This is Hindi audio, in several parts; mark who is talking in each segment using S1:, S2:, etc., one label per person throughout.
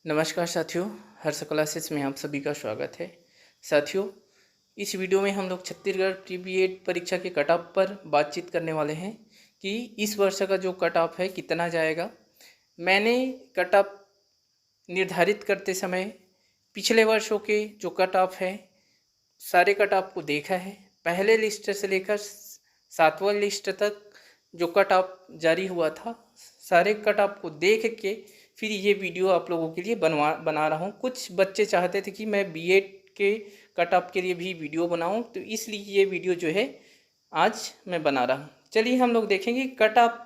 S1: नमस्कार साथियों, हर्ष क्लासेस में आप सभी का स्वागत है। साथियों, इस वीडियो में हम लोग छत्तीसगढ़ प्री बीएड परीक्षा के कट ऑफ पर बातचीत करने वाले हैं कि इस वर्ष का जो कट ऑफ है कितना जाएगा। मैंने कट ऑफ निर्धारित करते समय पिछले वर्षों के जो कट ऑफ है सारे कट ऑफ को देखा है। पहले लिस्ट से लेकर 7वां लिस्ट तक जो कट ऑफ जारी हुआ था, सारे कट ऑफ को देख के फिर ये वीडियो आप लोगों के लिए बना रहा हूँ। कुछ बच्चे चाहते थे कि मैं बीएड के कट ऑफ के लिए भी वीडियो बनाऊँ, तो इसलिए ये वीडियो जो है आज मैं बना रहा हूँ। चलिए हम लोग देखेंगे कट ऑफ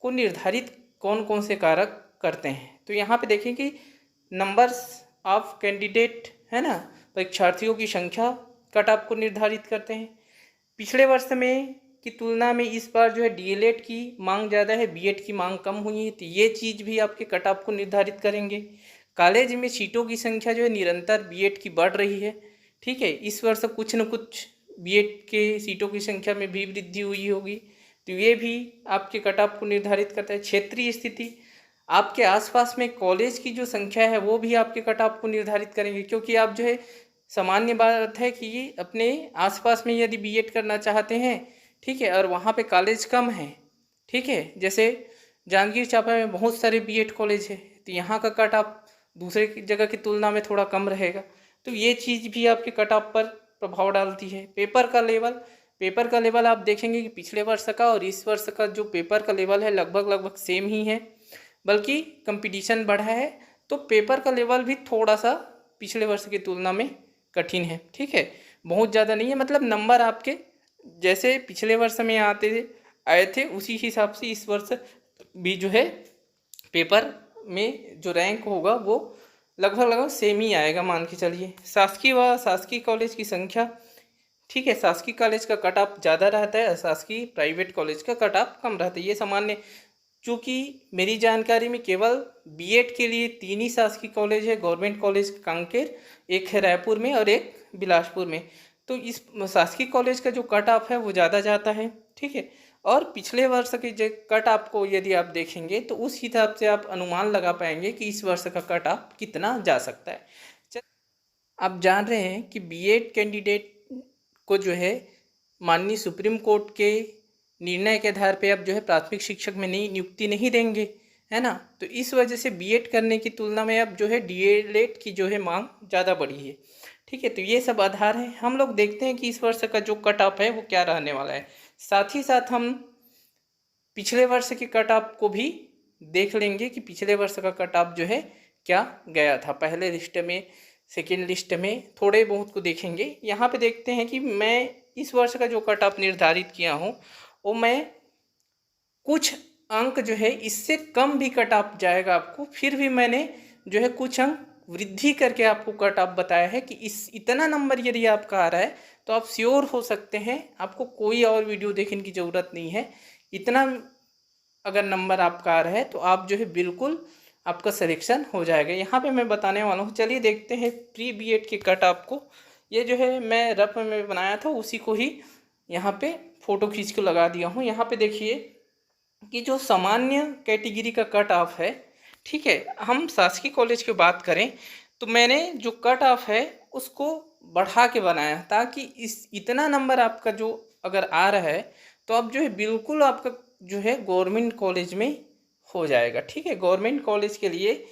S1: को निर्धारित कौन कौन से कारक करते हैं। तो यहाँ पे देखें कि नंबर्स ऑफ कैंडिडेट है ना, परीक्षार्थियों की संख्या कट ऑफ को निर्धारित करते हैं। पिछले वर्ष में की तुलना में इस बार जो है डीएलएड की मांग ज़्यादा है, बीएड की मांग कम हुई है, तो ये चीज़ भी आपके कट ऑफ को निर्धारित करेंगे। कॉलेज में सीटों की संख्या जो है निरंतर बीएड की बढ़ रही है, ठीक है। इस वर्ष कुछ न कुछ बीएड के सीटों की संख्या में भी वृद्धि हुई होगी, तो ये भी आपके कट ऑफ को निर्धारित करता है। क्षेत्रीय स्थिति, आपके आसपास में कॉलेज की जो संख्या है वो भी आपके कट ऑफ को निर्धारित करेंगे, क्योंकि आप जो है सामान्य बात है कि अपने आसपास में यदि बीएड करना चाहते हैं, ठीक है, और वहाँ पे कॉलेज कम है, ठीक है, जैसे जांजगीर चांपा में बहुत सारे बीएड कॉलेज है, तो यहाँ का कट ऑफ दूसरे की जगह की तुलना में थोड़ा कम रहेगा, तो ये चीज़ भी आपके कट ऑफ पर प्रभाव डालती है। पेपर का लेवल आप देखेंगे कि पिछले वर्ष का और इस वर्ष का जो पेपर का लेवल है लगभग सेम ही है, बल्कि कंपटीशन बढ़ा है, तो पेपर का लेवल भी थोड़ा सा पिछले वर्ष की तुलना में कठिन है, ठीक है, बहुत ज़्यादा नहीं है। मतलब नंबर आपके जैसे पिछले वर्ष में आए थे उसी हिसाब से इस वर्ष भी जो है पेपर में जो रैंक होगा वो लगभग सेम ही आएगा, मान के चलिए। शासकीय कॉलेज की संख्या, ठीक है, शासकीय कॉलेज का कट ऑफ ज़्यादा रहता है, शासकीय प्राइवेट कॉलेज का कट ऑफ कम रहता है, ये सामान्य। चूँकि मेरी जानकारी में केवल बीएड के लिए 3 ही शासकीय कॉलेज है, गवर्नमेंट कॉलेज कांकेर, एक है रायपुर में और एक बिलासपुर में, तो इस शासकीय कॉलेज का जो कट ऑफ है वो ज़्यादा जाता है, ठीक है। और पिछले वर्ष के जो कट ऑफ को यदि आप देखेंगे तो उस हिसाब से आप अनुमान लगा पाएंगे कि इस वर्ष का कट ऑफ कितना जा सकता है। आप जान रहे हैं कि बीएड कैंडिडेट को जो है माननीय सुप्रीम कोर्ट के निर्णय के आधार पे अब जो है प्राथमिक शिक्षक में नियुक्ति नहीं देंगे, है ना, तो इस वजह से बीएड करने की तुलना में अब जो है डीएलएड की जो है मांग ज़्यादा बढ़ी है, ठीक है। तो ये सब आधार है। हम लोग देखते हैं कि इस वर्ष का जो कट ऑफ है वो क्या रहने वाला है। साथ ही साथ हम पिछले वर्ष के कट ऑफ को भी देख लेंगे कि पिछले वर्ष का कट ऑफ जो है क्या गया था, पहले लिस्ट में, सेकेंड लिस्ट में, थोड़े बहुत को देखेंगे। यहाँ पे देखते हैं कि मैं इस वर्ष का जो कट ऑफ निर्धारित किया हूँ वो मैं कुछ अंक जो है इससे कम भी कट ऑफ जाएगा आपको, फिर भी मैंने जो है कुछ अंक वृद्धि करके आपको कट ऑफ बताया है कि इतना नंबर यदि आपका आ रहा है तो आप श्योर हो सकते हैं, आपको कोई और वीडियो देखने की ज़रूरत नहीं है। इतना अगर नंबर आपका आ रहा है तो आप जो है बिल्कुल आपका सिलेक्शन हो जाएगा। यहाँ पे मैं बताने वाला हूँ, चलिए देखते हैं प्री बीएड के कट ऑफ को। ये जो है मैं रफ में बनाया था उसी को ही यहाँ पे फ़ोटो खींच के लगा दिया हूँ। यहाँ पे देखिए कि जो सामान्य कैटेगरी का कट ऑफ है, ठीक है, हम शासकीय कॉलेज की बात करें तो मैंने जो कट ऑफ है उसको बढ़ा के बनाया ताकि इस इतना नंबर आपका जो अगर आ रहा है तो आप जो है बिल्कुल आपका जो है गवर्नमेंट कॉलेज में हो जाएगा, ठीक है, गवर्नमेंट कॉलेज के लिए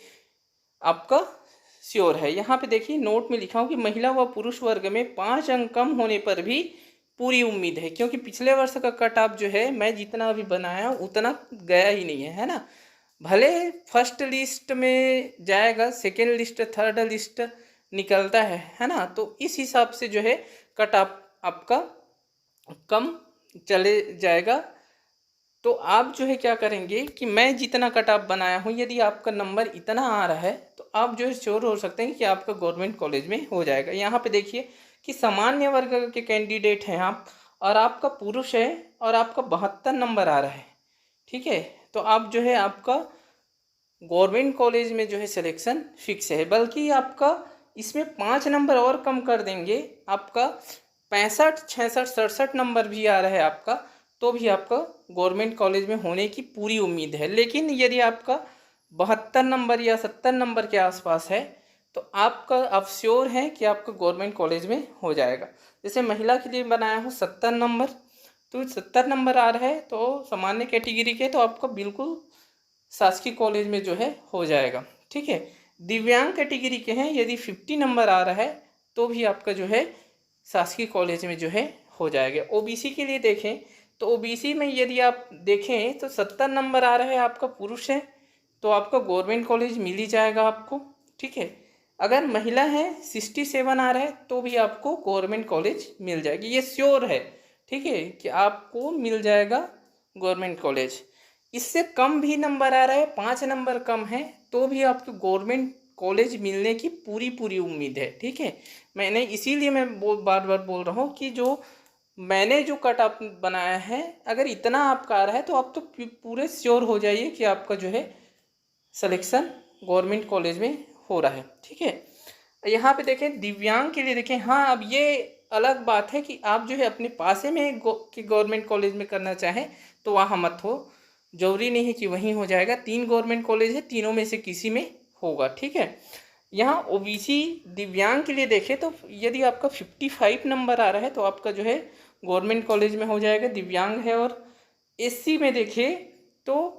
S1: आपका श्योर है। यहाँ पे देखिए नोट में लिखा हूँ कि महिला व पुरुष वर्ग में 5 अंक कम होने पर भी पूरी उम्मीद है, क्योंकि पिछले वर्ष का कट ऑफ जो है मैं जितना अभी बनाया उतना गया ही नहीं है ना। भले फर्स्ट लिस्ट में जाएगा, सेकेंड लिस्ट, थर्ड लिस्ट निकलता है ना, तो इस हिसाब से जो है कट ऑफ आपका कम चले जाएगा। तो आप जो है क्या करेंगे कि मैं जितना कट ऑफ बनाया हूँ यदि आपका नंबर इतना आ रहा है तो आप जो है श्योर हो सकते हैं कि आपका गवर्नमेंट कॉलेज में हो जाएगा। यहाँ पे देखिए कि सामान्य वर्ग के कैंडिडेट हैं आप, और आपका पुरुष है और आपका 72 नंबर आ रहा है, ठीक है, तो आप जो है आपका गवर्नमेंट कॉलेज में जो है सिलेक्शन फिक्स है। बल्कि आपका इसमें 5 नंबर और कम कर देंगे, आपका 65, 66, 67 नंबर भी आ रहा है आपका, तो भी आपका गवर्नमेंट कॉलेज में होने की पूरी उम्मीद है। लेकिन यदि आपका 72 नंबर या 70 नंबर के आसपास है तो आप श्योर हैं कि आपका गवर्नमेंट कॉलेज में हो जाएगा। जैसे महिला के लिए बनाया हूँ 70 नंबर, तो 70 नंबर आ रहा है तो सामान्य कैटेगरी के, तो आपका बिल्कुल शासकीय कॉलेज में जो है हो जाएगा। ठीक है, दिव्यांग कैटेगरी के हैं, यदि 50 नंबर आ रहा है तो भी आपका जो है शासकीय कॉलेज में जो है हो जाएगा। ओबीसी के लिए देखें तो ओबीसी में यदि आप देखें तो 70 नंबर आ रहा है, आपका पुरुष है तो आपका गवर्नमेंट कॉलेज मिल ही जाएगा आपको। ठीक है, अगर महिला है 67 आ रहा है तो भी आपको गवर्नमेंट कॉलेज मिल जाएगी, ये श्योर है। ठीक है कि आपको मिल जाएगा गवर्नमेंट कॉलेज। इससे कम भी नंबर आ रहा है, 5 नंबर कम है तो भी आपको गवर्नमेंट कॉलेज मिलने की पूरी पूरी उम्मीद है। ठीक है, मैंने इसीलिए मैं बार बार बोल रहा हूँ कि जो मैंने जो कट ऑफ बनाया है, अगर इतना आपका आ रहा है तो आप तो पूरे श्योर हो जाइए कि आपका जो है सिलेक्शन गवर्नमेंट कॉलेज में हो रहा है। ठीक है, यहाँ पे देखें दिव्यांग के लिए देखें, हाँ अब ये अलग बात है कि आप जो है अपने पासे में कि गवर्नमेंट कॉलेज में करना चाहें तो वहाँ मत हो, जरूरी नहीं है कि वहीं हो जाएगा। 3 गवर्नमेंट कॉलेज है, तीनों में से किसी में होगा। ठीक है, यहाँ ओबीसी दिव्यांग के लिए देखें तो यदि आपका 55 नंबर आ रहा है तो आपका जो है गवर्नमेंट कॉलेज में हो जाएगा, दिव्यांग है। और एससी में देखें तो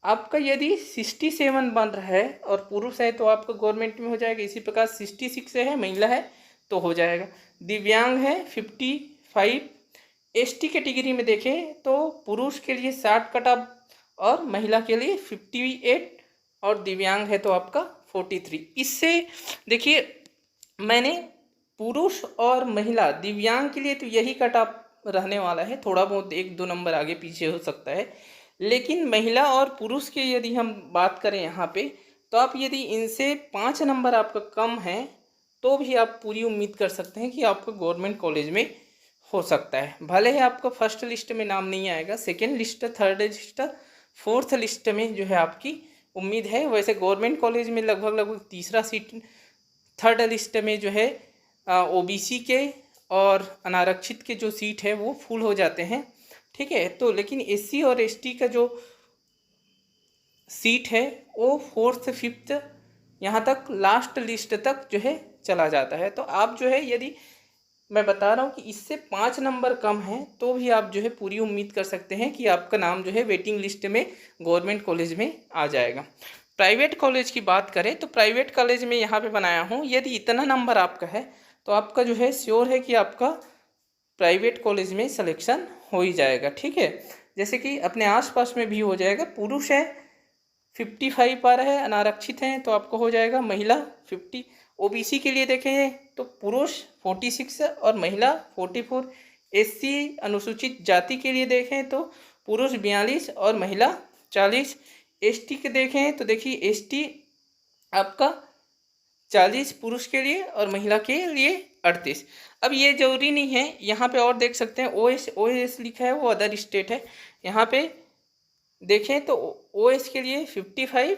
S1: आपका यदि 67 बन रहा है और पुरुष है तो आपका गवर्नमेंट में हो जाएगा। इसी प्रकार 66 है, महिला है तो हो जाएगा। दिव्यांग है 55। एसटी कैटेगरी में देखें तो पुरुष के लिए 60 कट ऑफ और महिला के लिए 58 और दिव्यांग है तो आपका 43। इससे देखिए मैंने पुरुष और महिला दिव्यांग के लिए तो यही कट ऑफ रहने वाला है, थोड़ा बहुत 1-2 नंबर आगे पीछे हो सकता है। लेकिन महिला और पुरुष के यदि हम बात करें यहाँ पे तो आप यदि इनसे 5 नंबर आपका कम है तो भी आप पूरी उम्मीद कर सकते हैं कि आपको गवर्नमेंट कॉलेज में हो सकता है। भले ही आपका फर्स्ट लिस्ट में नाम नहीं आएगा, second list, third list, fourth list में जो है आपकी उम्मीद है। वैसे गवर्नमेंट कॉलेज में लगभग तीसरा सीट, थर्ड लिस्ट में जो है ओबीसी के और अनारक्षित के जो सीट है वो फुल हो जाते हैं। ठीक है, तो लेकिन एससी और एसटी का जो सीट है वो फोर्थ फिफ्थ यहाँ तक लास्ट लिस्ट तक जो है चला जाता है। तो आप जो है यदि मैं बता रहा हूँ कि इससे 5 नंबर कम है तो भी आप जो है पूरी उम्मीद कर सकते हैं कि आपका नाम जो है वेटिंग लिस्ट में गवर्नमेंट कॉलेज में आ जाएगा। प्राइवेट कॉलेज की बात करें तो प्राइवेट कॉलेज में यहाँ पे बनाया हूँ, यदि इतना नंबर आपका है तो आपका जो है श्योर है कि आपका प्राइवेट कॉलेज में सिलेक्शन हो ही जाएगा। ठीक है, जैसे कि अपने आसपास में भी हो जाएगा। पुरुष है 55 आ रहा है, अनारक्षित हैं तो आपको हो जाएगा, महिला 50। ओबीसी के लिए देखें तो पुरुष 46 और महिला 44। एससी अनुसूचित जाति के लिए देखें तो पुरुष 42 और महिला 40। एसटी के देखें तो देखिए एसटी आपका 40 पुरुष के लिए और महिला के लिए 38। अब ये जरूरी नहीं है, यहाँ पे और देख सकते हैं ओएस लिखा है वो अदर स्टेट है। यहाँ पे देखें तो ओएस के लिए 55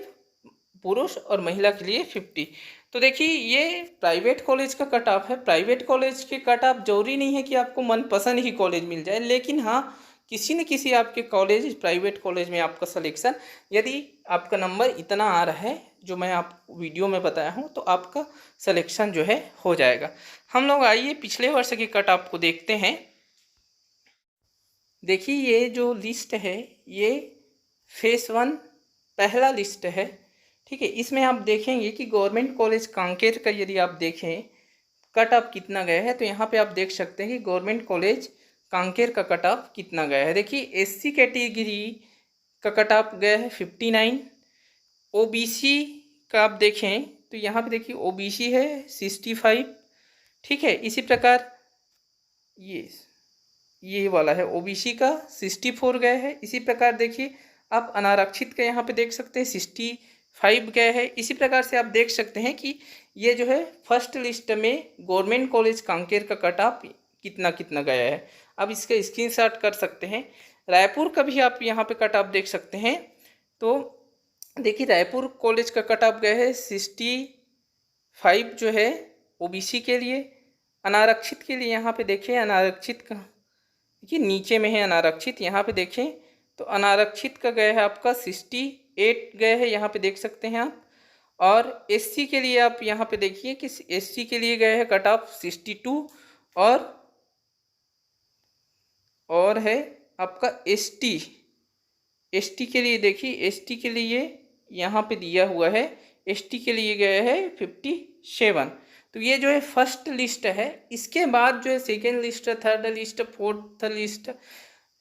S1: पुरुष और महिला के लिए 50। तो देखिए ये प्राइवेट कॉलेज का कट ऑफ है। प्राइवेट कॉलेज के कट ऑफ जरूरी नहीं है कि आपको मनपसंद ही कॉलेज मिल जाए, लेकिन हाँ किसी न किसी आपके कॉलेज प्राइवेट कॉलेज में आपका सिलेक्शन, यदि आपका नंबर इतना आ रहा है जो मैं आप वीडियो में बताया हूँ तो आपका सिलेक्शन जो है हो जाएगा। हम लोग आइए पिछले वर्ष के कट ऑफ को देखते हैं। देखिए ये जो लिस्ट है ये फेस 1 पहला लिस्ट है। ठीक है, इसमें आप देखेंगे कि गवर्नमेंट कॉलेज कांकेर का यदि आप देखें कट ऑफ कितना गया है तो यहाँ पे आप देख सकते हैं कि गवर्नमेंट कॉलेज कांकेर का कट ऑफ कितना गया है। देखिए एससी कैटेगरी का कट ऑफ गया है 59। ओबीसी का आप देखें तो यहाँ पे देखिए ओबीसी है 65। ठीक है, इसी प्रकार ये वाला है ओबीसी का 64 गए है। इसी प्रकार देखिए आप अनारक्षित का यहाँ पे देख सकते हैं 65 गए है। इसी प्रकार से आप देख सकते हैं कि ये जो है फर्स्ट लिस्ट में गवर्नमेंट कॉलेज कांकेर का कट ऑफ कितना कितना गया है। अब इसका स्क्रीनशॉट कर सकते हैं। रायपुर का भी आप यहाँ पे कट ऑफ देख सकते हैं। तो देखिए रायपुर कॉलेज का कट ऑफ गया है 65 जो है ओबीसी के लिए। अनारक्षित के लिए यहाँ पे देखें, अनारक्षित का देखिए नीचे में है अनारक्षित, यहाँ पे देखें तो अनारक्षित का गया है आपका 68 गए है, यहाँ पे देख सकते हैं आप। और एससी के लिए आप यहाँ पे देखिए कि एससी के लिए गए हैं कट ऑफ 62 और है आपका एसटी के लिए देखिए, एसटी के लिए यहाँ पे दिया हुआ है, एसटी के लिए गए है 57। तो ये जो है फर्स्ट लिस्ट है। इसके बाद जो है second list, third list, fourth list,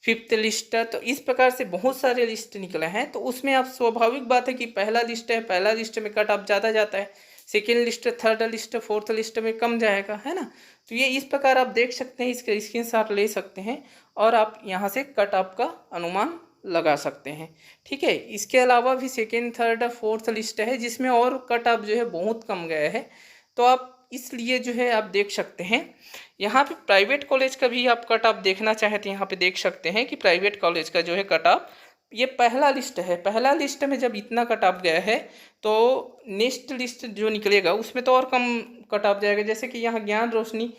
S1: fifth list, तो इस प्रकार से बहुत सारे लिस्ट निकले हैं। तो उसमें आप स्वाभाविक बात है कि पहला लिस्ट है, पहला लिस्ट में कट ऑफ ज़्यादा जाता है, second list, third list, fourth list में कम जाएगा, है ना। तो ये इस प्रकार आप देख सकते हैं, इसका स्क्रीनशॉट ले सकते हैं और आप यहाँ से कट ऑफ का अनुमान लगा सकते हैं। ठीक है, इसके अलावा भी सेकेंड, थर्ड, फोर्थ लिस्ट है जिसमें और कट ऑफ जो है बहुत कम गया है। तो आप इसलिए जो है आप देख सकते हैं यहाँ पे प्राइवेट कॉलेज का भी आप कट ऑफ देखना चाहें तो यहाँ पे देख सकते हैं कि प्राइवेट कॉलेज का जो है कट ऑफ, ये पहला लिस्ट है, पहला लिस्ट में जब इतना कट ऑफ गया है तो नेक्स्ट लिस्ट जो निकलेगा उसमें तो और कम कट ऑफ जाएगा। जैसे कि यहाँ ज्ञान रोशनी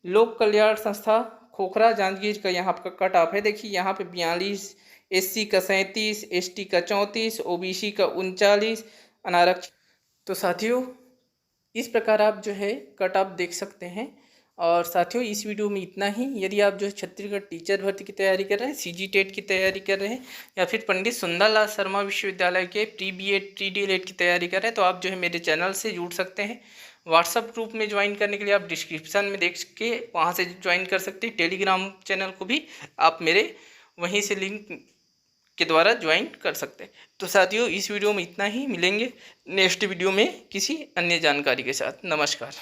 S1: लोक कल्याण संस्था खोखरा जांजगीर का यहाँ पर कट ऑफ है, देखिए यहाँ पे 42, एससी का 37, एसटी का 34, ओबीसी का 39, अनारक्षित। तो साथियों इस प्रकार आप जो है कट ऑफ देख सकते हैं। और साथियों इस वीडियो में इतना ही। यदि आप जो है छत्तीसगढ़ टीचर भर्ती की तैयारी कर रहे हैं, सीजी टेट की तैयारी कर रहे हैं या फिर पंडित सुंदरलाल शर्मा विश्वविद्यालय के प्री बीएड प्री डीएलएड की तैयारी कर रहे हैं तो आप जो है मेरे चैनल से जुड़ सकते हैं। व्हाट्सअप ग्रुप में ज्वाइन करने के लिए आप डिस्क्रिप्शन में देख के वहाँ से ज्वाइन कर सकते हैं। टेलीग्राम चैनल को भी आप मेरे वहीं से लिंक के द्वारा ज्वाइन कर सकते हैं। तो साथियों इस वीडियो में इतना ही, मिलेंगे नेक्स्ट वीडियो में किसी अन्य जानकारी के साथ। नमस्कार।